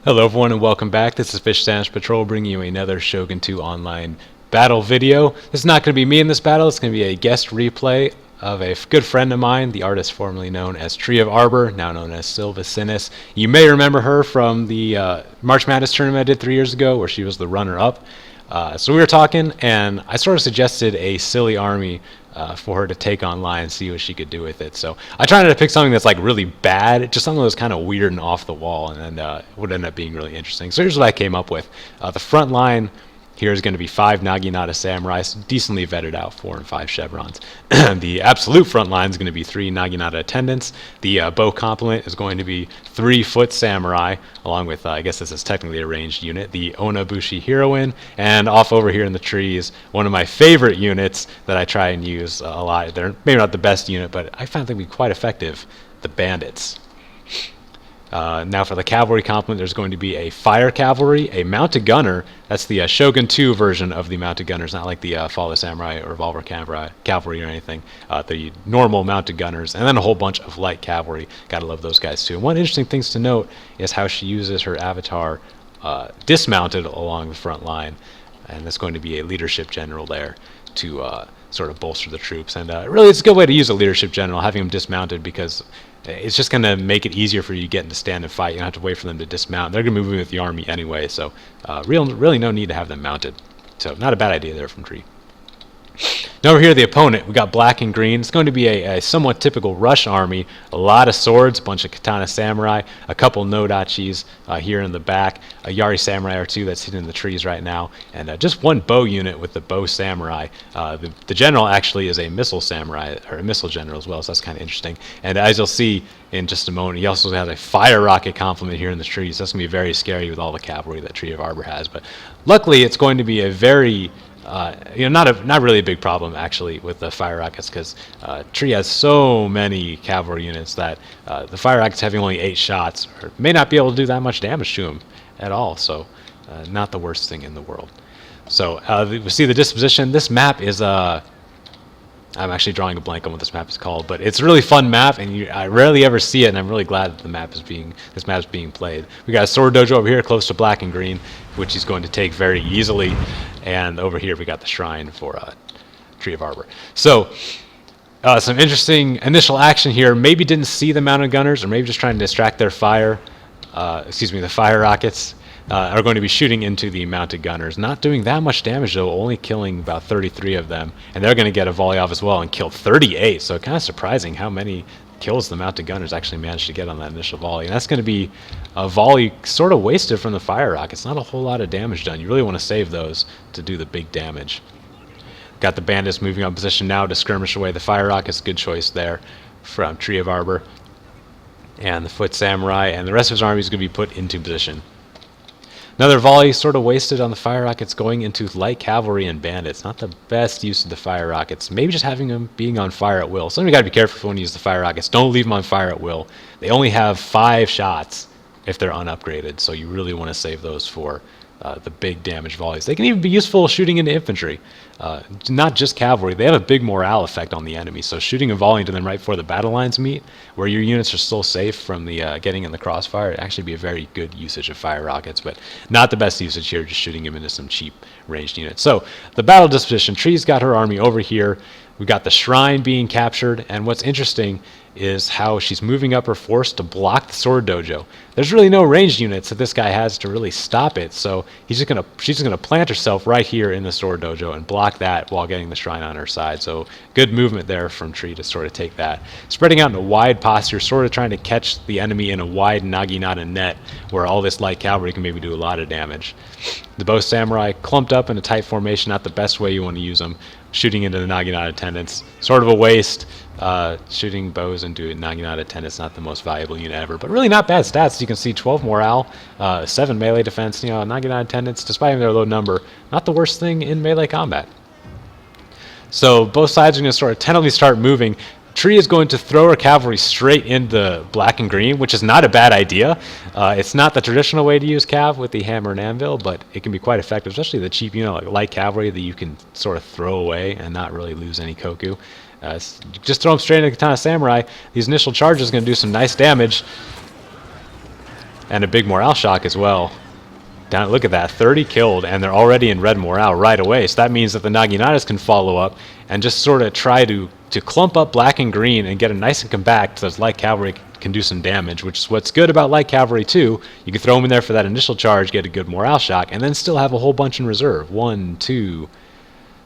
Hello everyone and welcome back. This is Fish Sandwich Patrol bringing you another Shogun 2 online battle video. This is not going to be me in this battle. It's going to be a guest replay of a good friend of mine, the artist formerly known as Tree of Arbor, now known as Silva Sinis. You may remember her from the March Madness tournament I did 3 years ago where she was the runner-up. So we were talking and I sort of suggested a silly army for her to take online and see what she could do with it. So I tried to pick something that's like really bad, just something that's kind of weird and off the wall, and then it would end up being really interesting. So here's what I came up with. The front line here is going to be 5 Naginata Samurais, decently vetted out, 4 and 5 Chevrons. The absolute front line is going to be 3 Naginata Attendants. The bow complement is going to be 3 Foot Samurai, along with, I guess this is technically a ranged unit, the Onabushi Heroine, and off over here in the trees, one of my favorite units that I try and use a lot. They're maybe not the best unit, but I found them to be quite effective, the Bandits. Now for the cavalry complement, there's going to be a fire cavalry, a mounted gunner. That's the Shogun 2 version of the mounted gunners, not like the Fall of the Samurai or Revolver cavalry or anything. The normal mounted gunners, and then a whole bunch of light cavalry. Gotta love those guys too. And one interesting thing to note is how she uses her avatar dismounted along the front line, and there's going to be a leadership general there to sort of bolster the troops. And really, it's a good way to use a leadership general, having them dismounted, because it's just going to make it easier for you to get into stand and fight. You don't have to wait for them to dismount. They're going to move in with the army anyway, so really no need to have them mounted. So not a bad idea there from Tree. Now over here, the opponent, we got black and green. It's going to be a somewhat typical rush army. A lot of swords, a bunch of katana samurai, a couple nodachis here in the back, a yari samurai or two that's hidden in the trees right now, and just one bow unit with the bow samurai. The general actually is a missile samurai, or a missile general as well, so that's kind of interesting. And as you'll see in just a moment, he also has a fire rocket complement here in the trees. That's going to be very scary with all the cavalry that Tree of Arbor has. But luckily, it's going to be a very not really a big problem actually with the fire rockets, because Tree has so many cavalry units that the fire rockets having only 8 shots may not be able to do that much damage to them at all. So not the worst thing in the world. So we see the disposition. This map is I'm actually drawing a blank on what this map is called, but it's a really fun map, and I rarely ever see it, and I'm really glad that this map is being played. We got a sword dojo over here close to black and green, which he's going to take very easily, and over here we got the shrine for Tree of Arbor. So some interesting initial action here. Maybe didn't see the mounted gunners, or maybe just trying to distract their fire. The fire rockets. Are going to be shooting into the mounted gunners. Not doing that much damage though, only killing about 33 of them. And they're going to get a volley off as well and kill 38. So kind of surprising how many kills the mounted gunners actually managed to get on that initial volley. And that's going to be a volley sort of wasted from the fire rockets. Not a whole lot of damage done. You really want to save those to do the big damage. Got the bandits moving on position now to skirmish away the fire rockets. Good choice there from Tree of Arbor. And the foot samurai and the rest of his army is going to be put into position. Another volley sort of wasted on the fire rockets going into light cavalry and bandits. Not the best use of the fire rockets. Maybe just having them being on fire at will. Something you got to be careful when you use the fire rockets. Don't leave them on fire at will. They only have 5 shots if they're unupgraded, so you really want to save those for the big damage volleys. They can even be useful shooting into infantry, not just cavalry. They have a big morale effect on the enemy, so shooting a volley into them right before the battle lines meet, where your units are still safe from the getting in the crossfire, it'd actually be a very good usage of fire rockets, but not the best usage here, just shooting them into some cheap ranged units. So the battle disposition, Tree's got her army over here. We got the shrine being captured, and what's interesting is how she's moving up her force to block the sword dojo. There's really no ranged units that this guy has to really stop it, so she's just gonna plant herself right here in the sword dojo and block that while getting the shrine on her side. So good movement there from Tree to sort of take that. Spreading out in a wide posture, sort of trying to catch the enemy in a wide Naginata net where all this light cavalry can maybe do a lot of damage. The bow samurai clumped up in a tight formation, not the best way you want to use them. Shooting into the Naginata attendants, sort of a waste. Shooting bows into Naginata attendants, not the most valuable unit ever, but really not bad stats. You can see 12 morale, 7 melee defense. Naginata attendants, despite their low number, not the worst thing in melee combat. So both sides are going to sort of tentatively start moving. Tree is going to throw her cavalry straight into black and green, which is not a bad idea. It's not the traditional way to use cav with the hammer and anvil, but it can be quite effective, especially the cheap unit like light cavalry that you can sort of throw away and not really lose any koku. Just throw them straight into Katana Samurai. These initial charges are going to do some nice damage. And a big morale shock as well. Down, look at that, 30 killed, and they're already in red morale right away. So that means that the Naginatas can follow up and just sort of try to clump up black and green and get them nice and compact so that light cavalry can do some damage, which is what's good about light cavalry too. You can throw them in there for that initial charge, get a good morale shock, and then still have a whole bunch in reserve.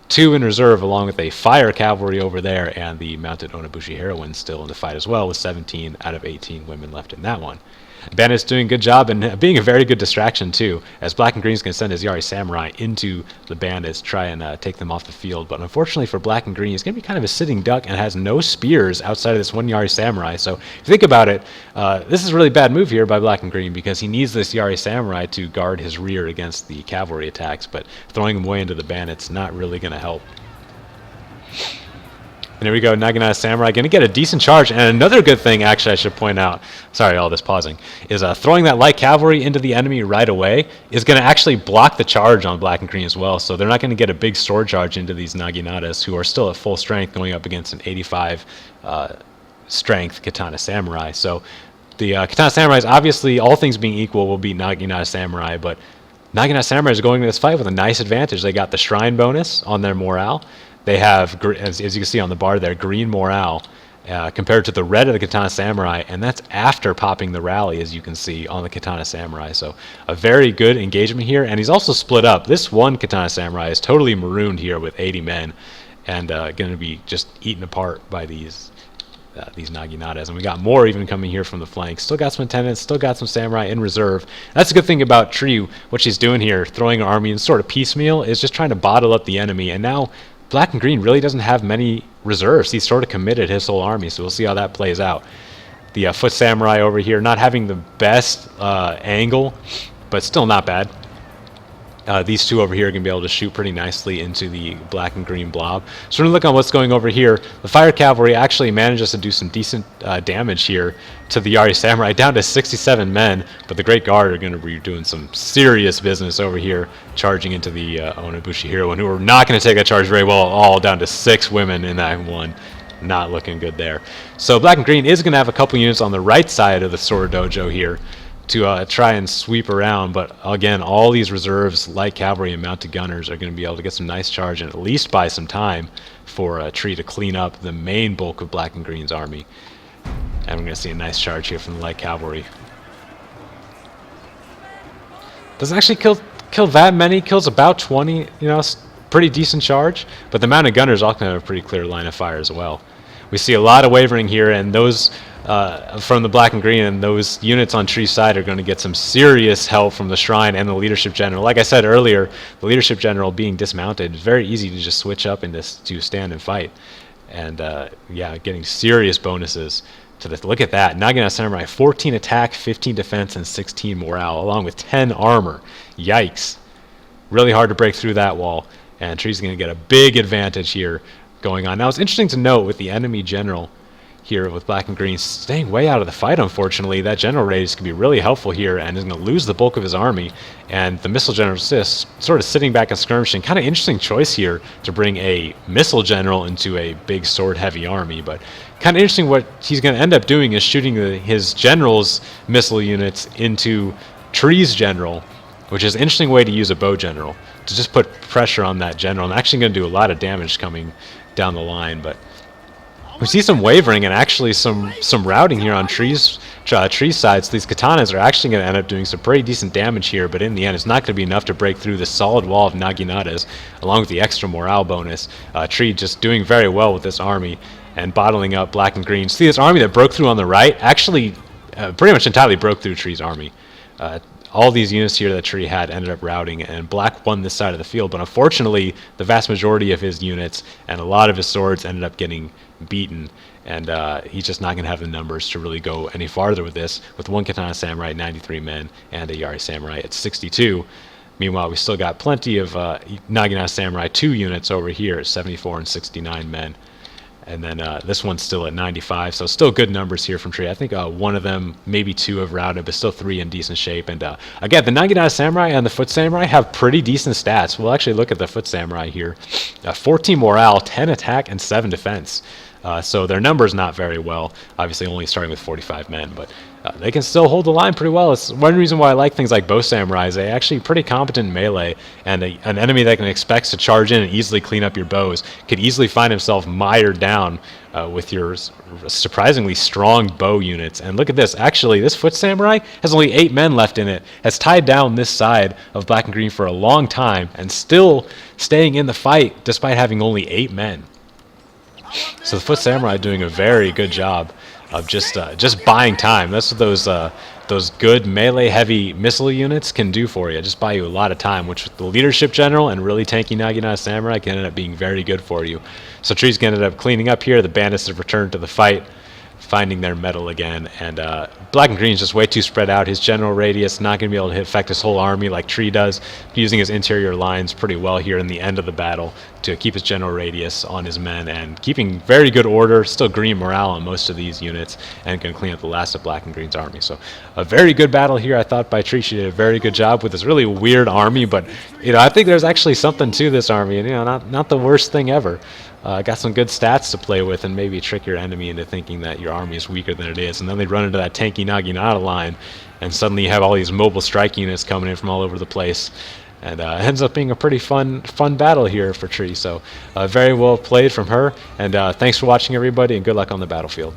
Two in reserve, along with a fire cavalry over there, and the mounted Onabushi heroine still in the fight as well, with 17 out of 18 women left in that one. Bandits doing a good job and being a very good distraction too, as Black and Green's going to send his Yari Samurai into the Bandits, try and take them off the field. But unfortunately for Black and Green, he's going to be kind of a sitting duck and has no spears outside of this one Yari Samurai. So if you think about it, this is a really bad move here by Black and Green, because he needs this Yari Samurai to guard his rear against the cavalry attacks, but throwing him away into the Bandits not really going to help. And here we go, Naginata Samurai going to get a decent charge. And another good thing, actually, I should point out, sorry, all this pausing, is throwing that light cavalry into the enemy right away is going to actually block the charge on Black and Green as well. So they're not going to get a big sword charge into these Naginatas, who are still at full strength, going up against an 85 strength Katana Samurai. So the Katana Samurais, obviously, all things being equal, will beat Naginata Samurai, but Naginata Samurai is going to this fight with a nice advantage. They got the shrine bonus on their morale. They have, as you can see on the bar there, green morale compared to the red of the Katana Samurai, and that's after popping the rally, as you can see on the Katana Samurai. So a very good engagement here, and he's also split up. This one Katana Samurai is totally marooned here with 80 men, and going to be just eaten apart by these Naginatas. And we got more even coming here from the flank. Still got some attendants, still got some samurai in reserve. That's a good thing about Tree. What she's doing here, throwing her army in sort of piecemeal, is just trying to bottle up the enemy, and now Black and Green really doesn't have many reserves. He's sort of committed his whole army, so we'll see how that plays out. The foot samurai over here not having the best angle, but still not bad. These two over here are going to be able to shoot pretty nicely into the black and green blob. So we're going to look on what's going over here. The fire cavalry actually manages to do some decent damage here to the Yari Samurai, down to 67 men, but the Great Guard are going to be doing some serious business over here, charging into the Onabushi heroine, who are not going to take that charge very well at all, down to 6 women in that one. Not looking good there. So black and green is going to have a couple units on the right side of the sword dojo here to try and sweep around, but again, all these reserves, light cavalry and mounted gunners, are going to be able to get some nice charge and at least buy some time for Tree to clean up the main bulk of black and green's army. And we're going to see a nice charge here from the light cavalry. Doesn't actually kill that many, kills about 20, you know, pretty decent charge, but the mounted gunners all can have a pretty clear line of fire as well. We see a lot of wavering here, and those from the black and green, and those units on Tree's side are going to get some serious help from the Shrine and the Leadership General. Like I said earlier, the Leadership General being dismounted, it's very easy to just switch up into to stand and fight. And yeah, getting serious bonuses to this. Look at that. Nagina Samurai, 14 attack, 15 defense, and 16 morale, along with 10 armor. Yikes. Really hard to break through that wall, and Tree's going to get a big advantage here going on. Now, it's interesting to note with the enemy general here with black and green staying way out of the fight, unfortunately. That general raise can be really helpful here and is going to lose the bulk of his army, and the missile general is just sort of sitting back and skirmishing. Kind of interesting choice here to bring a missile general into a big sword heavy army, but kind of interesting. What he's going to end up doing is shooting his general's missile units into Tree's general, which is an interesting way to use a bow general, to just put pressure on that general. I'm actually going to do a lot of damage coming down the line, but we see some wavering and actually some routing here on Tree's side. So these katanas are actually going to end up doing some pretty decent damage here, but in the end it's not going to be enough to break through the solid wall of Naginatas, along with the extra morale bonus. Tree just doing very well with this army and bottling up black and green. See, this army that broke through on the right actually pretty much entirely broke through Tree's army. All these units here that Tree had ended up routing, and black won this side of the field, but unfortunately the vast majority of his units and a lot of his swords ended up getting beaten, and he's just not going to have the numbers to really go any farther with this, with one Katana Samurai, 93 men, and a Yari Samurai at 62. Meanwhile, we still got plenty of Nagina Samurai 2 units over here at 74 and 69 men. And then this one's still at 95, so still good numbers here from Tree. I think one of them, maybe 2 have routed, but still 3 in decent shape. And again, the Nagina Samurai and the Foot Samurai have pretty decent stats. We'll actually look at the Foot Samurai here. 14 morale, 10 attack, and 7 defense. So their numbers not very well. Obviously only starting with 45 men, but they can still hold the line pretty well. It's one reason why I like things like bow samurais. They're actually pretty competent in melee, and an enemy that can expect to charge in and easily clean up your bows could easily find himself mired down with your surprisingly strong bow units. And look at this. Actually, this foot samurai has only 8 men left in it, has tied down this side of black and green for a long time, and still staying in the fight despite having only 8 men. So the foot samurai doing a very good job of just buying time. That's what those good melee-heavy missile units can do for you. Just buy you a lot of time, which the leadership general and really tanky Naginata samurai can end up being very good for you. So Tree's gonna end up cleaning up here. The bandits have returned to the fight, finding their mettle again, and black and green's just way too spread out. His general radius not going to be able to affect his whole army like Tree does, using his interior lines pretty well here in the end of the battle to keep his general radius on his men and keeping very good order, still green morale on most of these units, and can clean up the last of black and green's army. So a very good battle here, I thought, by Tree. She did a very good job with this really weird army, but I think there's actually something to this army, and not the worst thing ever. Got some good stats to play with and maybe trick your enemy into thinking that your army is weaker than it is. And then they run into that tanky Naginata line, and suddenly you have all these mobile strike units coming in from all over the place. And it ends up being a pretty fun battle here for Tree. So very well played from her. And thanks for watching, everybody, and good luck on the battlefield.